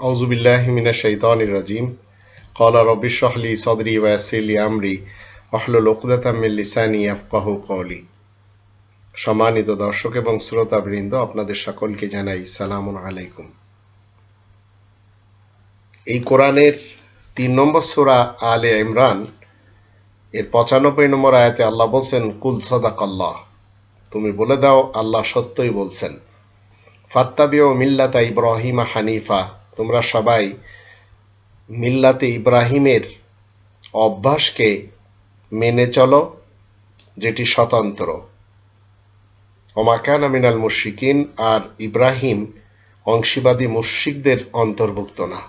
আউযু বিল্লাহি মিনাশ শাইতানির রাজিম। ক্বালা রাব্বি ইশরাহ লি সাদরি ওয়া ইয়াসসির লি আমরি ওয়াহলুল উকদাতাম মিন লিসানি ইয়াফকাহু কওলি। সম্মানিত দর্শক এবং শ্রোতাবৃন্দ, আপনাদের সকলকে জানাই সালামুন আলাইকুম। এই কোরআনের ৩ নম্বর সূরা আলে ইমরান এর ৯৫ নম্বর আয়াতে আল্লাহ বলছেন, কুল সাদাকাল্লাহ, তুমি বলে দাও আল্লাহ সত্যই বলছেন। ফাত্তাবিউ মিল্লাতা ইব্রাহিমা হানিফা, তোমরা সবাই মিল্লাতে ইব্রাহিমের অভ্যাসকে মেনে চলো, যেটি স্বতন্ত্র। ওমা কানা মিনাল মুশরিকিন, আর ইব্রাহিম অংশীবাদী মুশরিকদের অন্তর্ভুক্ত না।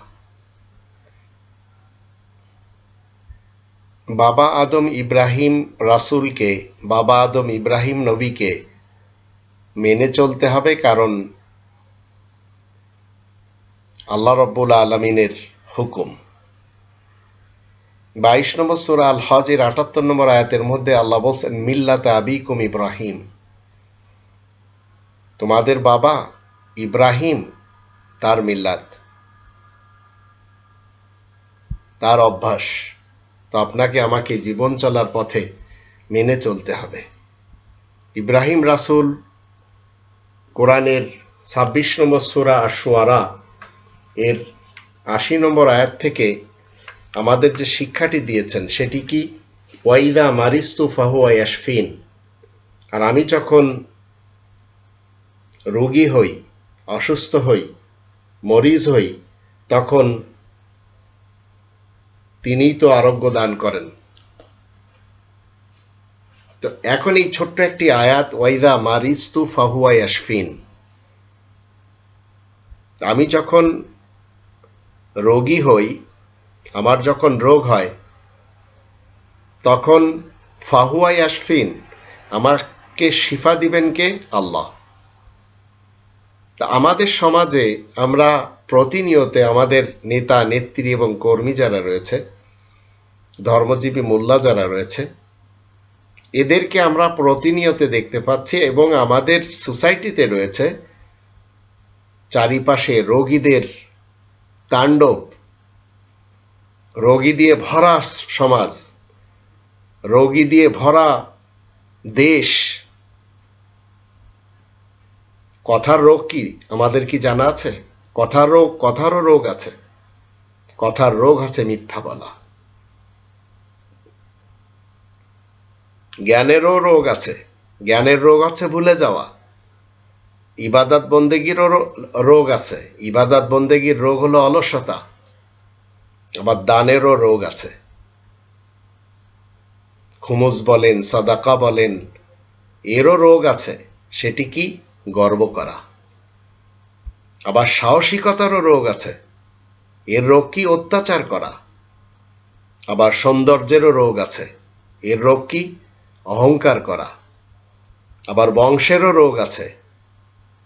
বাবা আদম ইব্রাহিম রাসূলকে, বাবা আদম ইব্রাহিম নবীকে মেনে চলতে হবে, কারণ আল্লাহ রাব্বুল আলামিনের হুকুম। ২২ নম্বর সূরা আল হজের ৭৮ নম্বর আয়াতের মধ্যে আল্লাহ বলছেন, মিল্লাতে আবিকুম ইব্রাহিম, তোমাদের বাবা ইব্রাহিম তার মিল্লাত, তার অভ্যাস, তো আপনাকে আমাকে জীবন চলার পথে মেনে চলতে হবে। ইব্রাহিম রাসূল কোরআনের ২৬ নম্বর সূরা আশ-শুআরা এর ৮০ নম্বর আয়াত থেকে আমাদের যে শিক্ষাটি দিয়েছেন সেটি কি, ওয়াইদা মারিস্তু ফাহুয়া ইয়াশফিন, আর আমি যখন রোগী হই, অসুস্থ হই, মরিজ হই, তখন তিনিই তো আরোগ্য দান করেন। তো এখন এই ছোট্ট একটি আয়াত, ওয়াইদা মারিস্তু ফাহুয়া ইয়াশফিন, আমি যখন রোগী হই, আমার যখন রোগ হয়, তখন ফাহুয়া ইয়াশফিন, আমাকে শিফা দিবেন কে? আল্লাহ। তা আমাদের সমাজে আমরা প্রতিনিয়তে আমাদের নেতা নেত্রী এবং কর্মী যারা রয়েছে, ধর্মজীবী মোল্লা যারা রয়েছে, এদেরকে আমরা প্রতিনিয়ত দেখতে পাচ্ছি, এবং আমাদের সোসাইটিতে রয়েছে চারিপাশে রোগীদের তাণ্ডব, রোগী দিয়ে ভরা সমাজ, রোগী দিয়ে ভরা দেশ। কথার রোগ কি আমাদের কি জানা আছে? কথারও রোগ আছে। কথার রোগ আছে মিথ্যা বলা। জ্ঞানেরও রোগ আছে। জ্ঞানের রোগ আছে ভুলে যাওয়া। ইবাদত বন্দেগীরও রোগ আছে। ইবাদত বন্দেগীর রোগ হলো অলসতা। আবার দানেরও রোগ আছে। খুমুস বলেন, সাদাকা বলেন, এরও রোগ আছে। সেটি কি? গর্ব করা। আবার সাহসিকতারও রোগ আছে। এর রোগ কি? অত্যাচার করা। আবার সৌন্দর্যেরও রোগ আছে। এর রোগ কি? অহংকার করা। আবার বংশেরও রোগ আছে।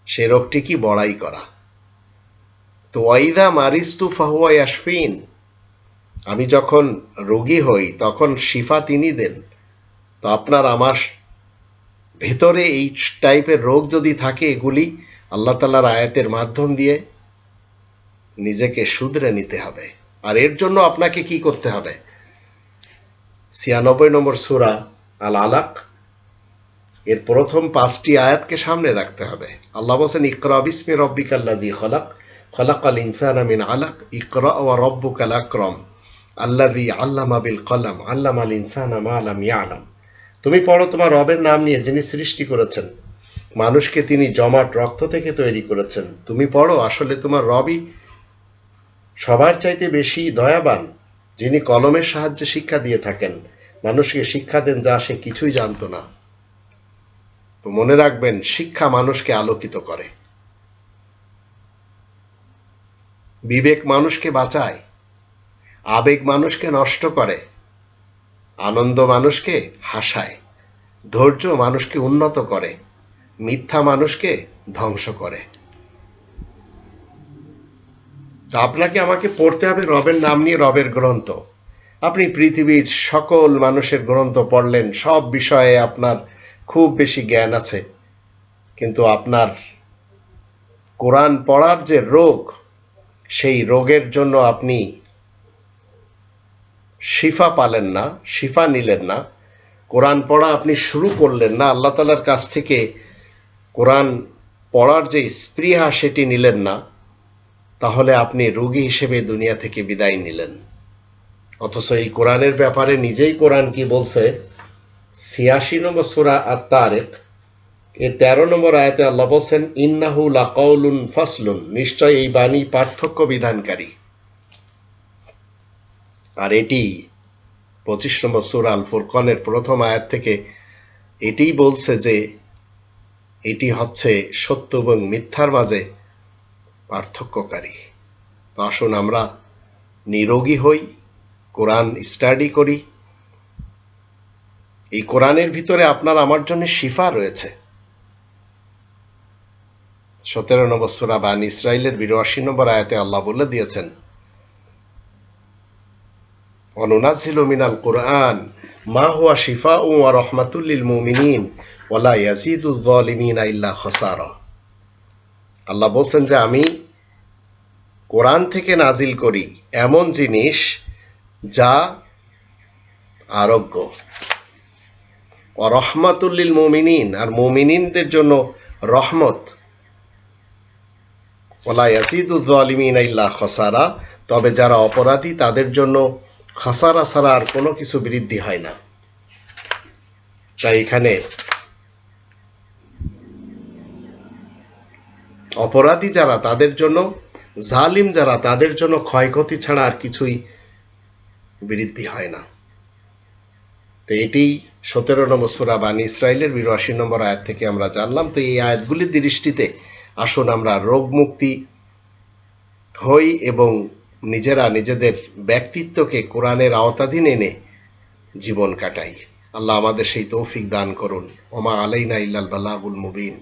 সে রোগটি কি? বড়াই করা। তো ওয়াইদা মারিস্তু ফাহুয়া ইয়াশফিন, আমি যখন রোগী হই তখন শিফা তিনি দেন। তো আপনার আমার ভেতরে এই টাইপের রোগ যদি থাকে, এগুলি আল্লাহ তাআলার আয়াতের মাধ্যম দিয়ে নিজেকে শুধরে নিতে হবে। আর এর জন্য আপনাকে কি করতে হবে? ৯৬ নম্বর সূরা আল আলাক এর প্রথম ৫টি আয়াতকে সামনে রাখতে হবে। আল্লাহ বলেন, ইকরা বিসমি রাব্বিকাল্লাযী খলাক, খলাকাল ইনসানা মিন আলাক, ইকরা ওয়া রাব্বুকাল আকরাম, আল্লাযী আল্লামা বিল কলম, আল্লামাল ইনসানা মা লাম ইয়ালাম। তুমি পড়ো তোমার রবের নাম নিয়ে, যিনি সৃষ্টি করেছেন। মানুষকে তিনি জমাট রক্ত থেকে তৈরি করেছেন। তুমি পড়ো, আসলে তোমার রবই সবার চাইতে বেশি দয়াবান, যিনি কলমের সাহায্যে শিক্ষা দিয়ে থাকেন। মানুষকে শিক্ষা দেন যা সে কিছুই জানত না। তো মনে রাখবেন, শিক্ষা মানুষকে আলোকিত করে, বিবেক মানুষকে বাঁচায়, আবেগ মানুষকে নষ্ট করে, আনন্দ মানুষকে হাসায়, ধৈর্য মানুষকে উন্নত করে, মিথ্যা মানুষকে ধ্বংস করে। তা আপনাকে আমাকে পড়তে হবে রবের নাম নিয়ে, রবের গ্রন্থ। আপনি পৃথিবীর সকল মানুষের গ্রন্থ পড়লেন, সব বিষয়ে আপনার খুব বেশি জ্ঞান আছে, কিন্তু আপনার কোরআন পড়ার যে রোগ, সেই রোগের জন্য আপনি শিফা পালেন না, শিফা নিলেন না, কোরআন পড়া আপনি শুরু করলেন না, আল্লাহ তাআলার কাছ থেকে কোরআন পড়ার যে স্পৃহা সেটি নিলেন না, তাহলে আপনি রোগী হিসেবে দুনিয়া থেকে বিদায় নিলেন। অথচ এই কোরআনের ব্যাপারে নিজেই কোরআন কি বলছে? ৮৬ নম্বর সূরা আত-তারিক এর ১৩ নম্বর আয়াতে আল্লাহ বলছেন, ইন্নাহু লাকাউলুন ফাসলুন, নিশ্চয় এই বাণী পার্থক্য বিধানকারী। আর এটি ২৫ নম্বর সূরা আল ফুরকানের প্রথম আয়াত থেকে এটিই বলছে যে এটি হচ্ছে সত্য এবং মিথ্যার মাঝে পার্থক্যকারী। তো আসুন আমরা নিরোগী হই, কোরআন স্টাডি করি। এই কোরআনের ভিতরে আপনার আমার জন্য শিফা রয়েছে। ১৭ নম্বর সূরা বানী ইসরাইলের ৮২ নম্বর আয়াতে আল্লাহ বলে দিয়েছেন, ওয়ানুনাজ্জিলু মিনাল কুরআন মা হুয়া শিফাউন ওয়া রাহমাতুল লিল মুমিনিন ওয়া লা ইয়াজিদুয যালিমিনা ইল্লা খাসারা। আল্লাহ বলছেন যে আমি কোরআন থেকে নাজিল করি এমন জিনিস যা আরোগ্য, ওয়া রাহমাতুল লিল মুমিনিন, আর মুমিনিনদের জন্য রহমত, ওয়া লা ইয়াজিদুয যালিমিনা ইল্লা খাসারা, তবে যারা অপরাধী তাদের জন্য খাসারা ছাড়া আর কোনো কিছু বৃদ্ধি হয় না। তাই এখানে অপরাধী যারা তাদের জন্য, জালিম যারা তাদের জন্য ক্ষয়ক্ষতি ছাড়া আর কিছুই বৃদ্ধি হয় না। তো এটি ১৭ নম্বর সূরা বানী ইসরাইলের ৮২ নম্বর আয়াত থেকে আমরা জানলাম। তো এই আয়াতগুলির দৃষ্টিতে আসুন আমরা রোগ মুক্তি হই এবং নিজেরা নিজেদের ব্যক্তিত্বকে কোরআনের আওতাধীন এনে জীবন কাটাই। আল্লাহ আমাদের সেই তৌফিক দান করুন। ওমা আলাইনা ইল্লাল বালাগুল মুবিন।